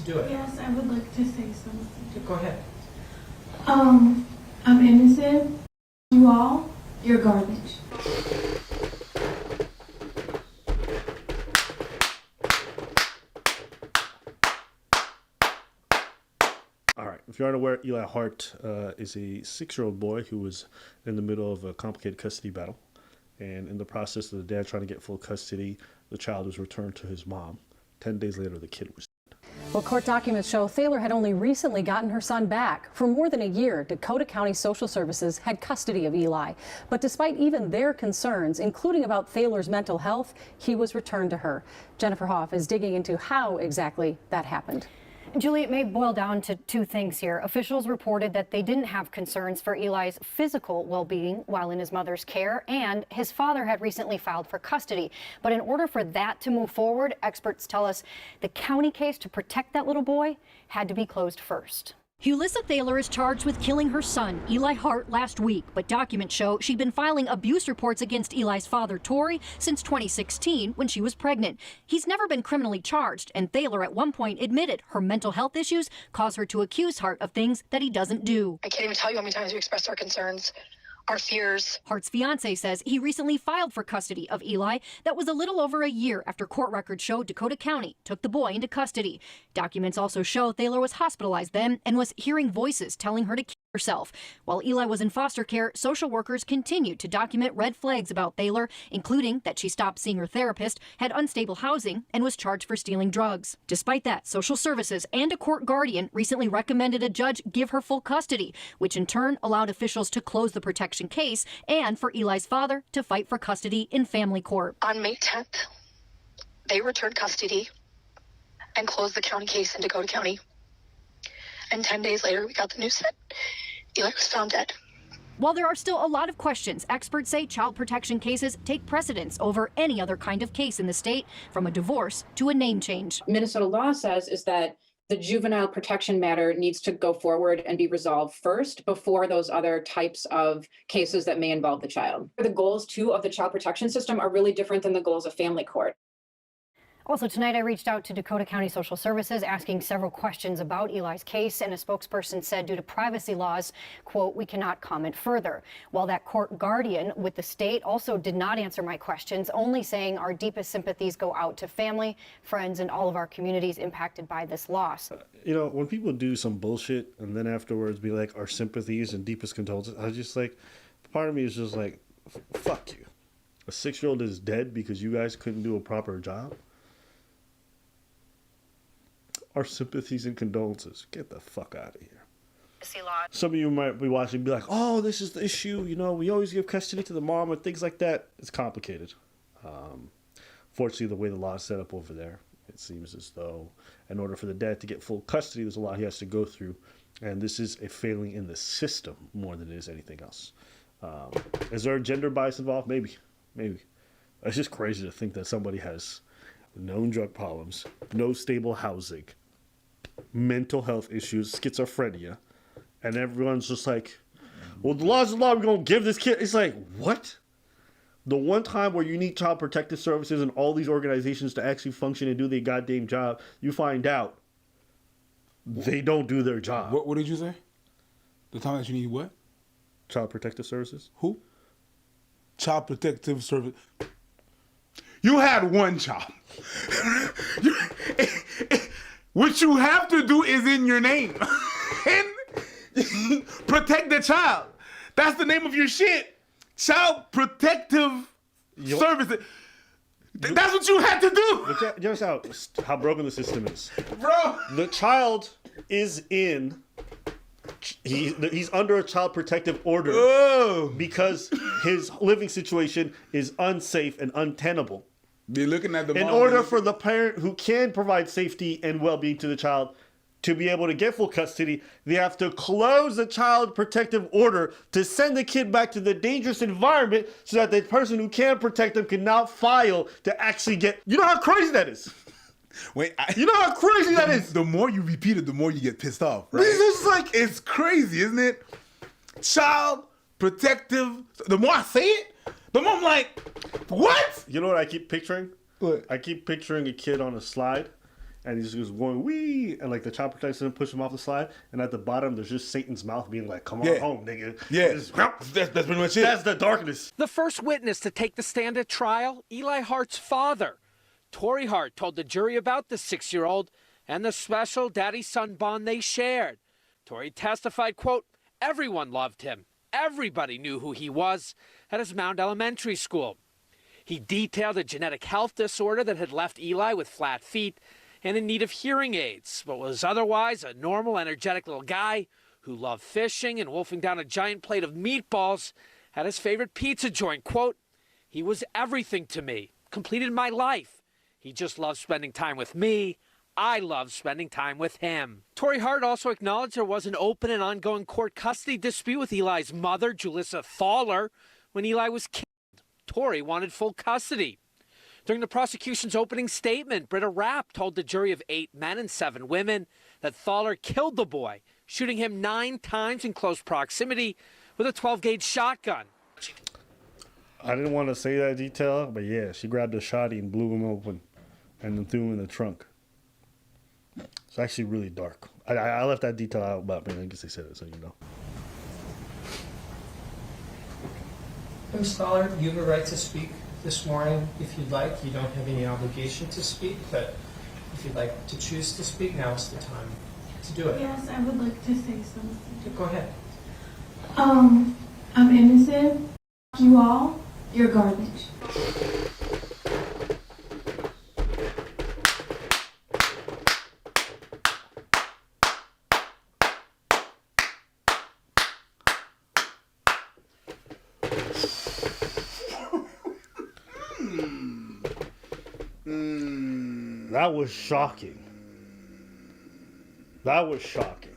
Do it. Yes, I would like to say something. Go ahead. I'm innocent. You all, you're garbage. All right. If you aren't aware, Eli Hart is a 6-year-old boy who was in the middle of a complicated custody battle. And in the process of the dad trying to get full custody, the child was returned to his mom. 10 days later, the kid was. Well, court documents show Thaler had only recently gotten her son back. For more than a year, Dakota County Social Services had custody of Eli. But despite even their concerns, including about Thaler's mental health, he was returned to her. Jennifer Hoff is digging into how exactly that happened. Julie, it may boil down to two things here. Officials reported that they didn't have concerns for Eli's physical well-being while in his mother's care, and his father had recently filed for custody. But in order for that to move forward, experts tell us the county case to protect that little boy had to be closed first. Hulissa Thaler is charged with killing her son, Eli Hart, last week, but documents show she'd been filing abuse reports against Eli's father, Tory, since 2016 when she was pregnant. He's never been criminally charged, and Thaler at one point admitted her mental health issues caused her to accuse Hart of things that he doesn't do. I can't even tell you how many times we expressed our concerns, our fears. Hart's fiance says he recently filed for custody of Eli. That was a little over a year after court records show Dakota County took the boy into custody. Documents also show Thaler was hospitalized then and was hearing voices telling her to kill herself. While Eli was in foster care, social workers continued to document red flags about Thaler, including that she stopped seeing her therapist, had unstable housing, and was charged for stealing drugs. Despite that, social services and a court guardian recently recommended a judge give her full custody, which in turn allowed officials to close the protection case and for Eli's father to fight for custody in family court. On May 10th, they returned custody and closed the county case in Dakota County. And 10 days later, we got the news that Eli was found dead. While there are still a lot of questions, experts say child protection cases take precedence over any other kind of case in the state, from a divorce to a name change. Minnesota law says is that the juvenile protection matter needs to go forward and be resolved first before those other types of cases that may involve the child. The goals, too, of the child protection system are really different than the goals of family court. Also tonight, I reached out to Dakota County Social Services asking several questions about Eli's case, and a spokesperson said due to privacy laws, quote, we cannot comment further. While that court guardian with the state also did not answer my questions, only saying our deepest sympathies go out to family, friends, and all of our communities impacted by this loss. You know, when people do some bullshit and then afterwards be like, our sympathies and deepest condolences, I just like, part of me is just like, fuck you. A 6-year-old is dead because you guys couldn't do a proper job? Our sympathies and condolences. Get the fuck out of here. Some of you might be watching and be like, oh, this is the issue. You know, we always give custody to the mom and things like that. It's complicated. Fortunately, the way the law is set up over there, it seems as though in order for the dad to get full custody, there's a lot he has to go through. And this is a failing in the system more than it is anything else. Is there a gender bias involved? Maybe. It's just crazy to think that somebody has known drug problems, no stable housing, mental health issues, schizophrenia, and everyone's just like, well, the law's the law, we're going to give this kid. It's like, what? The one time where you need child protective services and all these organizations to actually function and do their goddamn job, you find out they don't do their job. What did you say? The time that you need what? Child protective services. Who? Child protective service. You had one child. What you have to do is in your name. And protect the child. That's the name of your shit. Child protective services. That's what you had to do. You understand how broken the system is. Bro. The child is in... He's under a child protective order because his living situation is unsafe and untenable. They're looking at the in order for the parent who can provide safety and well-being to the child to be able to get full custody, they have to close the child protective order to send the kid back to the dangerous environment so that the person who can protect them can now file to actually get... You know how crazy that is? You know how crazy that is? The more you repeat it, the more you get pissed off, right? This is like... It's crazy, isn't it? Child protective... The more I say it, the more I'm like, what? You know what I keep picturing? What? I keep picturing a kid on a slide, and he's just going wee, and like the child protector push him off the slide, and at the bottom there's just Satan's mouth being like, "Come on home, nigga." Yeah, Just- that's pretty much it. that's the darkness. The first witness to take the stand at trial, Eli Hart's father. Torrey Hart told the jury about the 6-year-old and the special daddy-son bond they shared. Torrey testified, quote, "Everyone loved him. Everybody knew who he was at his Mound Elementary School." He detailed a genetic health disorder that had left Eli with flat feet and in need of hearing aids, but was otherwise a normal, energetic little guy who loved fishing and wolfing down a giant plate of meatballs at his favorite pizza joint. Quote, "He was everything to me, completed my life. He just loved spending time with me. I loved spending time with him." Torrey Hart also acknowledged there was an open and ongoing court custody dispute with Eli's mother, Julissa Thaler, when Eli was killed. Torrey wanted full custody. During the prosecution's opening statement, Britta Rapp told the jury of 8 men and 7 women that Thaler killed the boy, shooting him 9 times in close proximity with a 12-gauge shotgun. I didn't want to say that detail, but yeah, she grabbed a shotty and blew him open, and then threw him in the trunk. It's actually really dark. I left that detail out, but I mean, I guess they said it, so you know. Ms. Thaler, you have a right to speak this morning if you'd like. You don't have any obligation to speak, but if you'd like to choose to speak, now is the time to do it. Yes, I would like to say something. Go ahead. I'm innocent. F you all. You're garbage. That was shocking. That was shocking.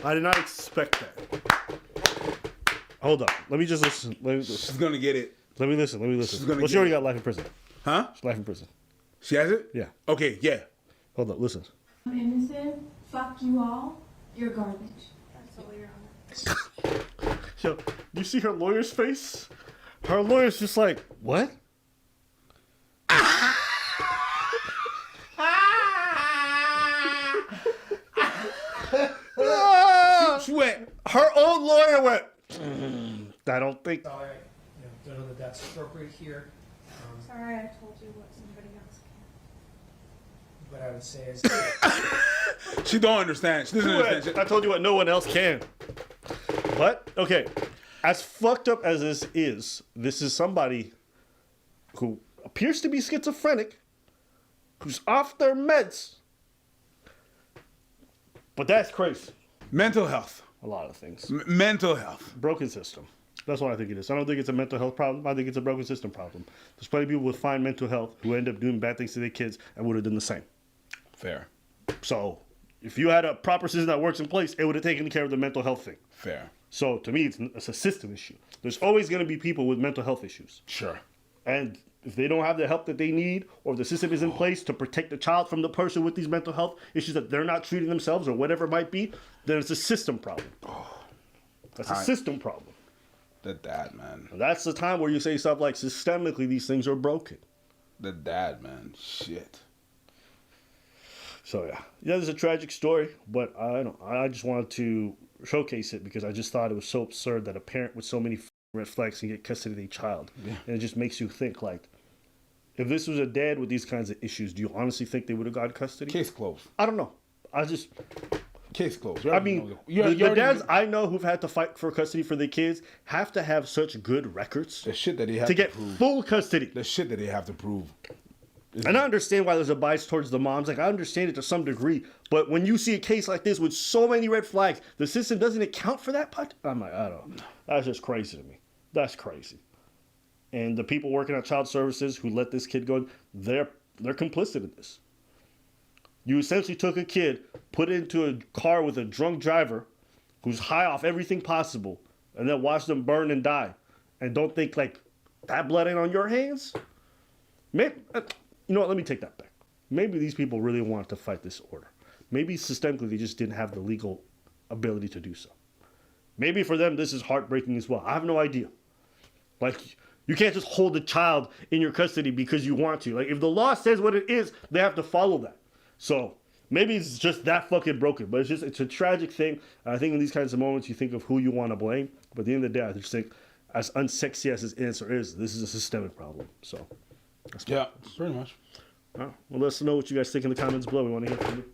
I did not expect that. Hold up. Let me just listen. She's gonna get it. Let me listen. She's gonna Well, get she already it. got life in prison. Huh? She's life in prison. She has it? Yeah. Okay, yeah. Hold up. Listen. I'm innocent. Fuck you all. You're garbage. That's all, Your Honor. Yo, you see her lawyer's face? Her lawyer's just like, what? She went. Her own lawyer went. I don't think. All right. Don't know that that's appropriate here. Sorry, I told you what somebody else can. What I would say is, She don't understand. She doesn't understand. I told you what no one else can. But, okay. As fucked up as this is somebody who appears to be schizophrenic, who's off their meds. But that's crazy. Mental health. A lot of things. Mental health. Broken system. That's what I think it is. I don't think it's a mental health problem. I think it's a broken system problem. There's plenty of people with fine mental health who end up doing bad things to their kids and would have done the same. Fair. So, if you had a proper system that works in place, it would have taken care of the mental health thing. Fair. So, to me, it's a system issue. There's always going to be people with mental health issues. Sure. And if they don't have the help that they need, or the system is in place to protect the child from the person with these mental health issues that they're not treating themselves or whatever it might be, then it's a system problem. That's a system problem. The dad, man. That's the time where you say stuff like, systemically, these things are broken. The dad, man. Shit. So yeah, it's a tragic story, but I just wanted to showcase it because I just thought it was so absurd that a parent with so many red flags can get custody of their child, and it just makes you think like, if this was a dad with these kinds of issues, do you honestly think they would have got custody? Case closed. I don't know. Case closed. I mean, the dads I know who've had to fight for custody for their kids have to have such good records the shit that they have to get prove. full custody. The shit that they have to prove. And I understand why there's a bias towards the moms. Like, I understand it to some degree. But when you see a case like this with so many red flags, the system doesn't account for that part. I'm like, I don't know. That's just crazy to me. That's crazy. And the people working at child services who let this kid go, they're complicit in this. You essentially took a kid, put it into a car with a drunk driver who's high off everything possible, and then watched them burn and die. And don't think, like, that blood ain't on your hands? Maybe, you know what? Let me take that back. Maybe these people really wanted to fight this order. Maybe systemically they just didn't have the legal ability to do so. Maybe for them this is heartbreaking as well. I have no idea. Like, you can't just hold a child in your custody because you want to. Like, if the law says what it is, they have to follow that. So, Maybe it's just that fucking broken, but it's a tragic thing. I think in these kinds of moments, you think of who you want to blame. But at the end of the day, I just think, as unsexy as his answer is, this is a systemic problem. So, yeah, pretty much. Well, let us know what you guys think in the comments below. We want to hear from you.